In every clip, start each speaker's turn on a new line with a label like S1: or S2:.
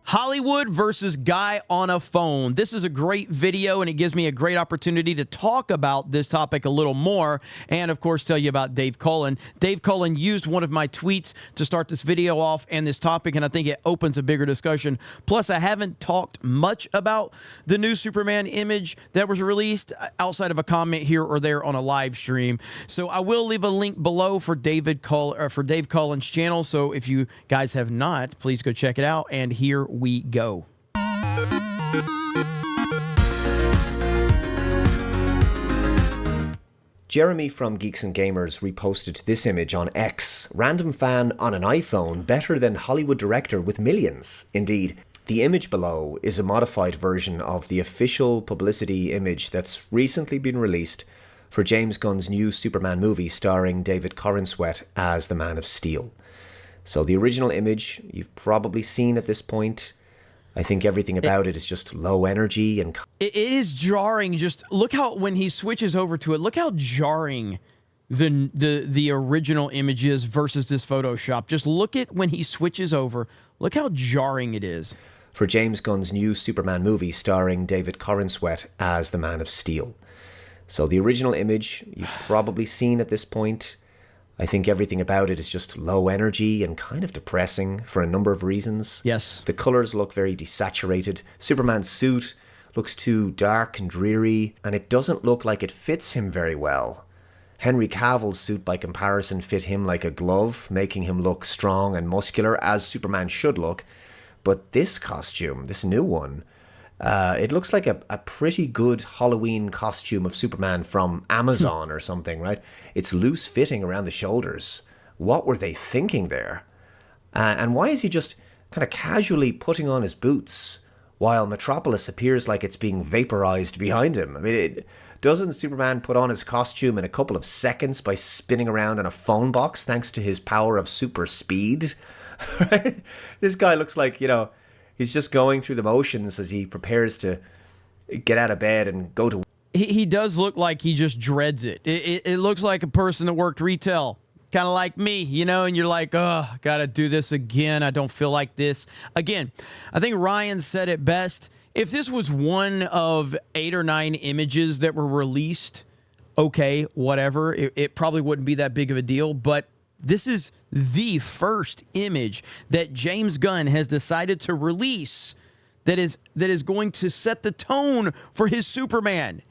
S1: Hollywood versus guy on a phone. This is a great video, and it gives me a great opportunity to talk about this topic a little more, and of course tell you about Dave Cullen. Dave Cullen used one of my tweets to start this video off and this topic, and I think it opens a bigger discussion. Plus, I haven't talked much about the new Superman image that was released outside of a comment here or there on a live stream. So I will leave a link below for Dave Cullen's channel. So if you guys have not, please go check it out. And here we go.
S2: Jeremy from Geeks and Gamers reposted this image on X. Random fan on an iPhone better than Hollywood director with millions. Indeed, the image below is a modified version of the official publicity image that's recently been released for James Gunn's new Superman movie starring David Corenswet as the Man of Steel. So the original image you've probably seen at this point. I think everything about it is just low energy and
S1: it is jarring. Just look how when he switches over to it, look how jarring the original image is versus this Photoshop. Just look at when he switches over. Look how jarring it is.
S2: For James Gunn's new Superman movie starring David Corenswet as the Man of Steel. So the original image you've probably seen at this point. I think everything about it is just low energy and kind of depressing for a number of reasons.
S1: Yes.
S2: The colors look very desaturated. Superman's suit looks too dark and dreary, and it doesn't look like it fits him very well. Henry Cavill's suit, by comparison, fit him like a glove, making him look strong and muscular, as Superman should look. But this costume, this new one, it looks like a pretty good Halloween costume of Superman from Amazon or something, right? It's loose fitting around the shoulders. What were they thinking there? And why is he just kind of casually putting on his boots while Metropolis appears like it's being vaporized behind him? I mean, doesn't Superman put on his costume in a couple of seconds by spinning around in a phone box thanks to his power of super speed? This guy looks like, he's just going through the motions as he prepares to get out of bed and go to...
S1: He does look like he just dreads it. It looks like a person that worked retail, kind of like me, and you're like, oh, got to do this again. I don't feel like this. Again, I think Ryan said it best. If this was one of 8 or 9 images that were released, okay, whatever. It probably wouldn't be that big of a deal, but this is the first image that James Gunn has decided to release that is going to set the tone for his Superman.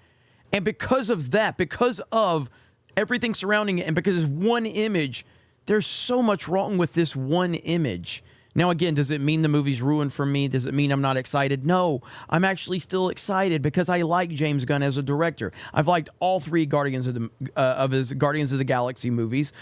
S1: And because of that, because of everything surrounding it, and because it's one image, there's so much wrong with this one image. Now, again, does it mean the movie's ruined for me? Does it mean I'm not excited? No, I'm actually still excited because I like James Gunn as a director. I've liked all 3 Guardians of his Guardians of the Galaxy movies.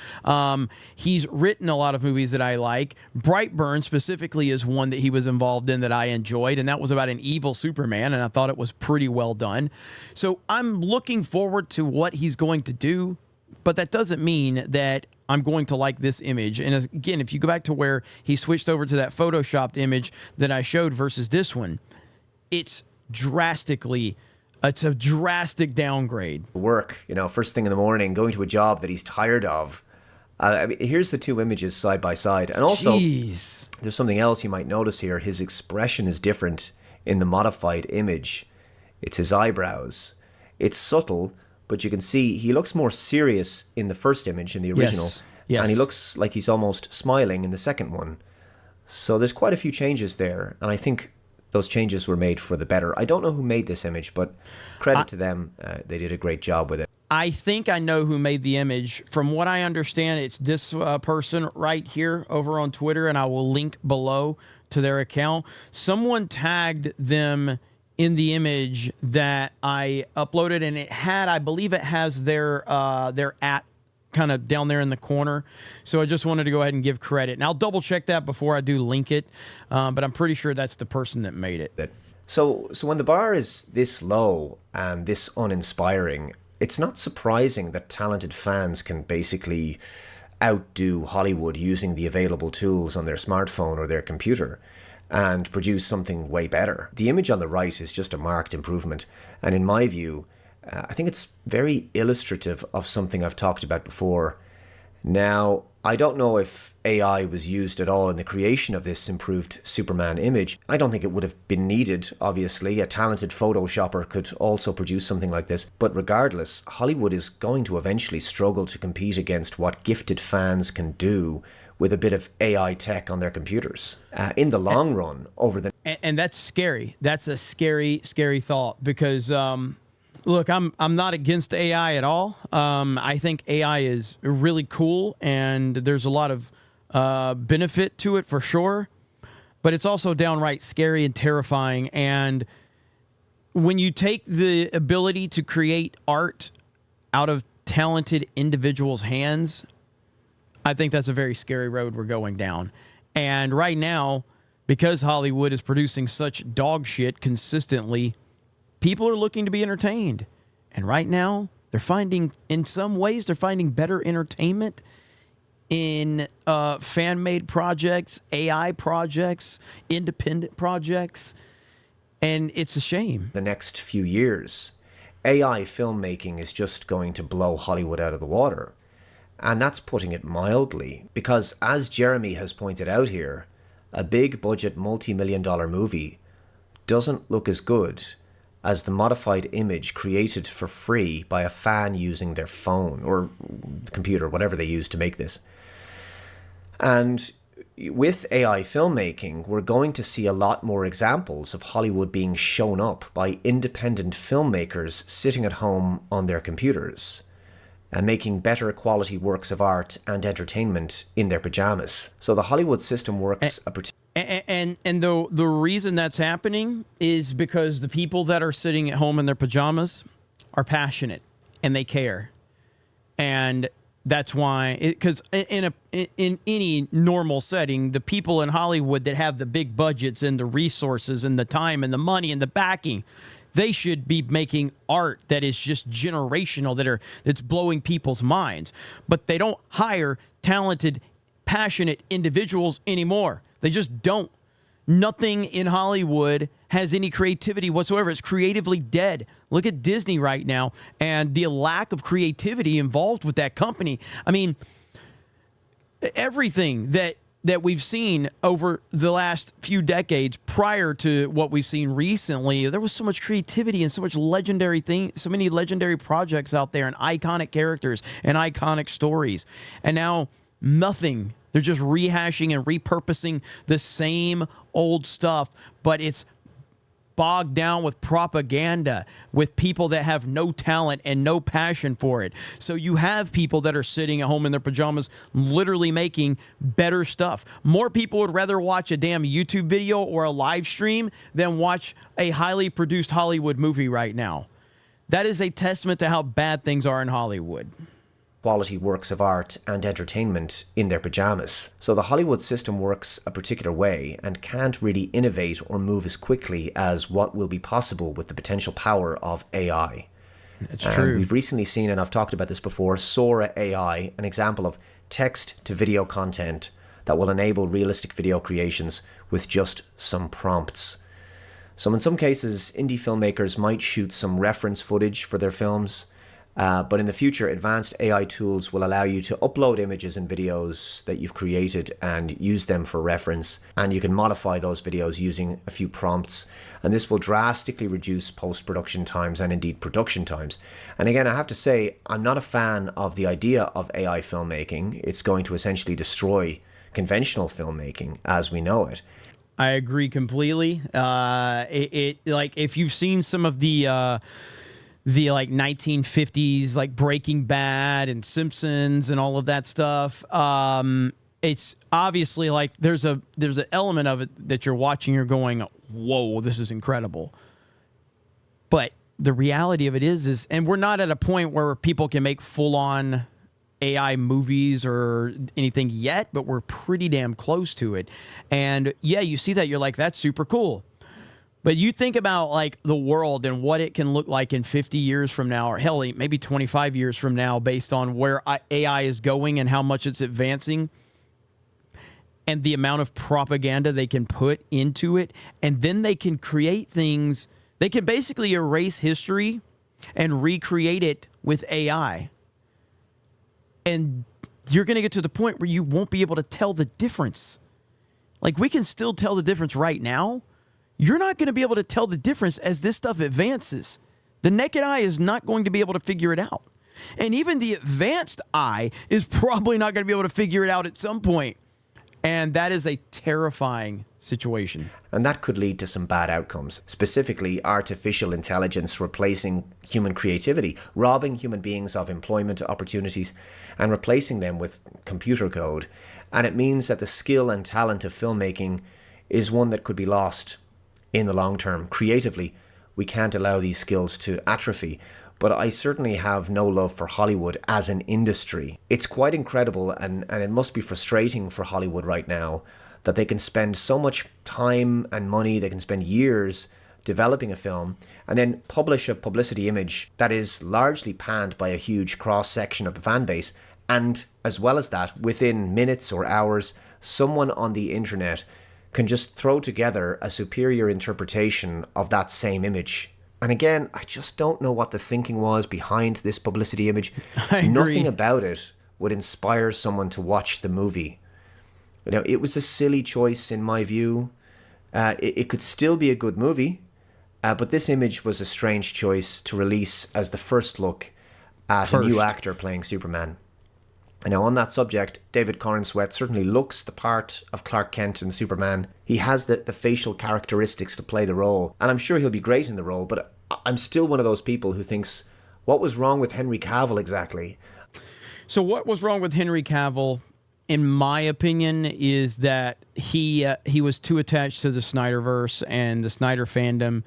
S1: He's written a lot of movies that I like. Brightburn specifically is one that he was involved in that I enjoyed, and that was about an evil Superman, and I thought it was pretty well done. So I'm looking forward to what he's going to do, but that doesn't mean that I'm going to like this image. And again, if you go back to where he switched over to that photoshopped image that I showed versus this one, it's a drastic downgrade.
S2: Work, first thing in the morning, going to a job that he's tired of. Here's the 2 images side by side. And also, There's something else you might notice here. His expression is different in the modified image. It's his eyebrows. It's subtle, but you can see he looks more serious in the first image, in the original.
S1: Yes.
S2: And he looks like he's almost smiling in the second one. So there's quite a few changes there, and I think those changes were made for the better. I don't know who made this image, but credit to them. They did a great job with it.
S1: I think I know who made the image. From what I understand, it's this person right here over on Twitter, and I will link below to their account. Someone tagged them in the image that I uploaded, and I believe it has their at kind of down there in the corner. So I just wanted to go ahead and give credit. And I'll double check that before I do link it, but I'm pretty sure that's the person that made it.
S2: So when the bar is this low and this uninspiring, it's not surprising that talented fans can basically outdo Hollywood using the available tools on their smartphone or their computer and produce something way better. The image on the right is just a marked improvement, and in my view, I think it's very illustrative of something I've talked about before. Now, I don't know if AI was used at all in the creation of this improved Superman image. I don't think it would have been needed, obviously. A talented Photoshopper could also produce something like this. But regardless, Hollywood is going to eventually struggle to compete against what gifted fans can do with a bit of AI tech on their computers. In the long run, over the...
S1: And that's scary. That's a scary, scary thought because... Look, I'm not against AI at all. I think AI is really cool, and there's a lot of benefit to it for sure. But it's also downright scary and terrifying. And when you take the ability to create art out of talented individuals' hands, I think that's a very scary road we're going down. And right now, because Hollywood is producing such dog shit consistently, people are looking to be entertained. And right now, they're finding, in some ways, they're finding better entertainment in fan-made projects, AI projects, independent projects. And it's a shame.
S2: The next few years, AI filmmaking is just going to blow Hollywood out of the water. And that's putting it mildly, because as Jeremy has pointed out here, a big budget multi-million-dollar movie doesn't look as good as the modified image created for free by a fan using their phone or computer, whatever they use to make this. And with AI filmmaking, we're going to see a lot more examples of Hollywood being shown up by independent filmmakers sitting at home on their computers and making better quality works of art and entertainment in their pajamas. So the Hollywood system works
S1: And the reason that's happening is because the people that are sitting at home in their pajamas are passionate and they care, and that's why. Because in any normal setting, the people in Hollywood that have the big budgets and the resources and the time and the money and the backing, they should be making art that is just generational, that's blowing people's minds. But they don't hire talented, passionate individuals anymore. They just don't. Nothing in Hollywood has any creativity whatsoever. It's creatively dead. Look at Disney right now and the lack of creativity involved with that company. I mean, everything that we've seen over the last few decades prior to what we've seen recently, there was so much creativity and so much legendary things, so many legendary projects out there and iconic characters and iconic stories. And now nothing. They're just rehashing and repurposing the same old stuff, but it's bogged down with propaganda, with people that have no talent and no passion for it. So you have people that are sitting at home in their pajamas literally making better stuff. More people would rather watch a damn YouTube video or a live stream than watch a highly produced Hollywood movie right now. That is a testament to how bad things are in Hollywood.
S2: Quality works of art and entertainment in their pajamas. So the Hollywood system works a particular way and can't really innovate or move as quickly as what will be possible with the potential power of AI.
S1: It's true.
S2: We've recently seen, and I've talked about this before, Sora AI, an example of text-to-video content that will enable realistic video creations with just some prompts. So in some cases, indie filmmakers might shoot some reference footage for their films, but in the future, advanced AI tools will allow you to upload images and videos that you've created and use them for reference. And you can modify those videos using a few prompts. And this will drastically reduce post-production times and indeed production times. And again, I have to say, I'm not a fan of the idea of AI filmmaking. It's going to essentially destroy conventional filmmaking as we know it.
S1: I agree completely. Like if you've seen some of the like 1950s, like Breaking Bad and Simpsons and all of that stuff. It's obviously like there's an element of it that you're watching, you're going, whoa, this is incredible. But the reality of it is, and we're not at a point where people can make full on AI movies or anything yet, but we're pretty damn close to it. And yeah, you see that, you're like, that's super cool. But you think about like the world and what it can look like in 50 years from now, or hell, maybe 25 years from now, based on where AI is going and how much it's advancing and the amount of propaganda they can put into it. And then they can create things. They can basically erase history and recreate it with AI. And you're going to get to the point where you won't be able to tell the difference. Like, we can still tell the difference right now. You're not going to be able to tell the difference as this stuff advances. The naked eye is not going to be able to figure it out. And even the advanced eye is probably not going to be able to figure it out at some point. And that is a terrifying situation.
S2: And that could lead to some bad outcomes, specifically artificial intelligence replacing human creativity, robbing human beings of employment opportunities and replacing them with computer code. And it means that the skill and talent of filmmaking is one that could be lost in the long term. Creatively, we can't allow these skills to atrophy. But I certainly have no love for Hollywood as an industry. It's quite incredible, and it must be frustrating for Hollywood right now that they can spend so much time and money, they can spend years developing a film, and then publish a publicity image that is largely panned by a huge cross-section of the fan base. And as well as that, within minutes or hours, someone on the internet can just throw together a superior interpretation of that same image. And again, I just don't know what the thinking was behind this publicity image.
S1: I agree.
S2: Nothing about it would inspire someone to watch the movie. You know, it was a silly choice in my view. It could still be a good movie, but this image was a strange choice to release as the first look at a new actor playing Superman. And now on that subject, David Corenswet certainly looks the part of Clark Kent in Superman. He has the facial characteristics to play the role, and I'm sure he'll be great in the role, but I'm still one of those people who thinks, what was wrong with Henry Cavill exactly?
S1: So what was wrong with Henry Cavill, in my opinion, is that he was too attached to the Snyderverse and the Snyder fandom.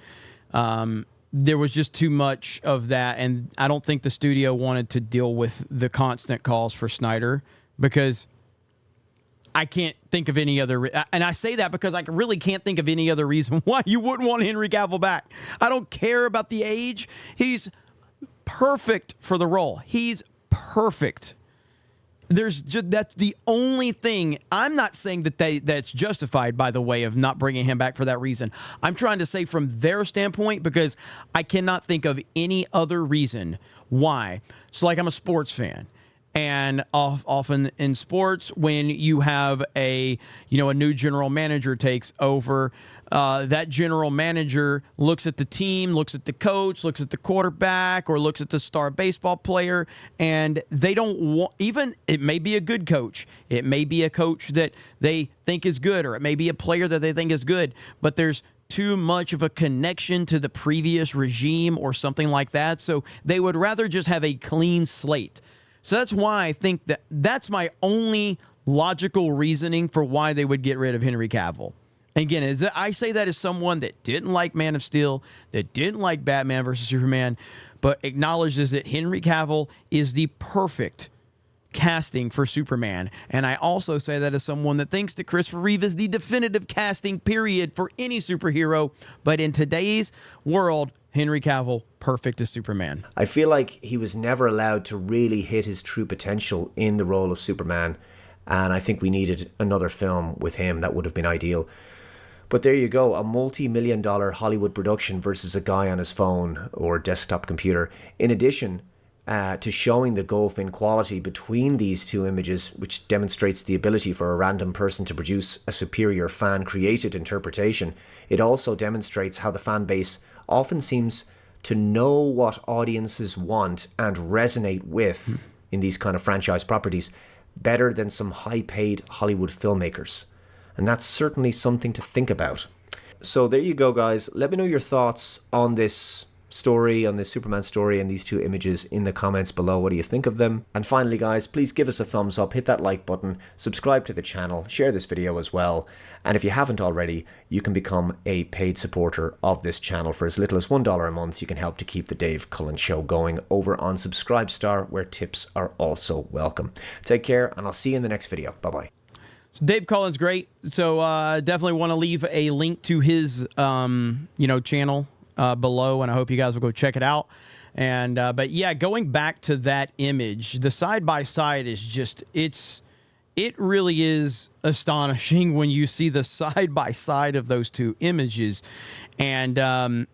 S1: There was just too much of that, and I don't think the studio wanted to deal with the constant calls for Snyder, because I can't think of any other, and I say that because I really can't think of any other reason why you wouldn't want Henry Cavill back. I don't care about the age. He's perfect for the role. He's perfect. That's the only thing. I'm not saying that's justified, by the way, of not bringing him back for that reason. I'm trying to say from their standpoint, because I cannot think of any other reason why. So, like, I'm a sports fan. And often in sports, when you have a new general manager takes over, that general manager looks at the team, looks at the coach, looks at the quarterback, or looks at the star baseball player, and they don't want, even, it may be a good coach, it may be a coach that they think is good, or it may be a player that they think is good, but there's too much of a connection to the previous regime or something like that, so they would rather just have a clean slate. So that's why I think that's my only logical reasoning for why they would get rid of Henry Cavill. And again, I say that as someone that didn't like Man of Steel, that didn't like Batman versus Superman, but acknowledges that Henry Cavill is the perfect casting for Superman. And I also say that as someone that thinks that Christopher Reeve is the definitive casting, period, for any superhero. But in today's world, Henry Cavill, perfect as Superman.
S2: I feel like he was never allowed to really hit his true potential in the role of Superman, and I think we needed another film with him. That would have been ideal. But there you go, a multi-million-dollar Hollywood production versus a guy on his phone or desktop computer. In addition to showing the gulf in quality between these two images, which demonstrates the ability for a random person to produce a superior fan-created interpretation, it also demonstrates how the fan base often seems to know what audiences want and resonate with in these kind of franchise properties better than some high-paid Hollywood filmmakers. And that's certainly something to think about. So there you go, guys. Let me know your thoughts on this story, on this Superman story and these two images in the comments below. What do you think of them? And finally, guys, please give us a thumbs up, hit that like button, subscribe to the channel, share this video as well. And if you haven't already, you can become a paid supporter of this channel for as little as $1 a month. You can help to keep the Dave Cullen Show going over on Subscribestar, where tips are also welcome. Take care, and I'll see you in the next video. Bye-bye.
S1: So Dave Cullen's great. So definitely want to leave a link to his channel below, and I hope you guys will go check it out. And but yeah, going back to that image, the side by side is just it really is astonishing when you see the side by side of those two images, and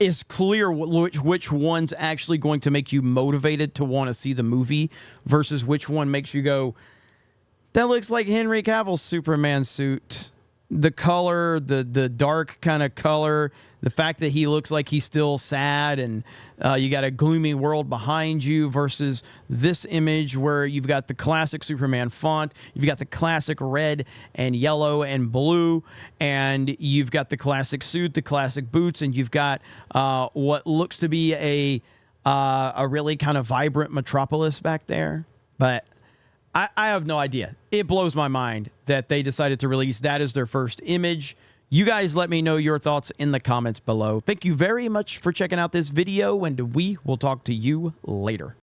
S1: is clear which one's actually going to make you motivated to want to see the movie versus which one makes you go, that looks like Henry Cavill's Superman suit. The color, the dark kind of color, the fact that he looks like he's still sad and you got a gloomy world behind you versus this image where you've got the classic Superman font, you've got the classic red and yellow and blue, and you've got the classic suit, the classic boots, and you've got what looks to be a really kind of vibrant metropolis back there. But I have no idea. It blows my mind that they decided to release that as their first image. You guys let me know your thoughts in the comments below. Thank you very much for checking out this video, and we will talk to you later.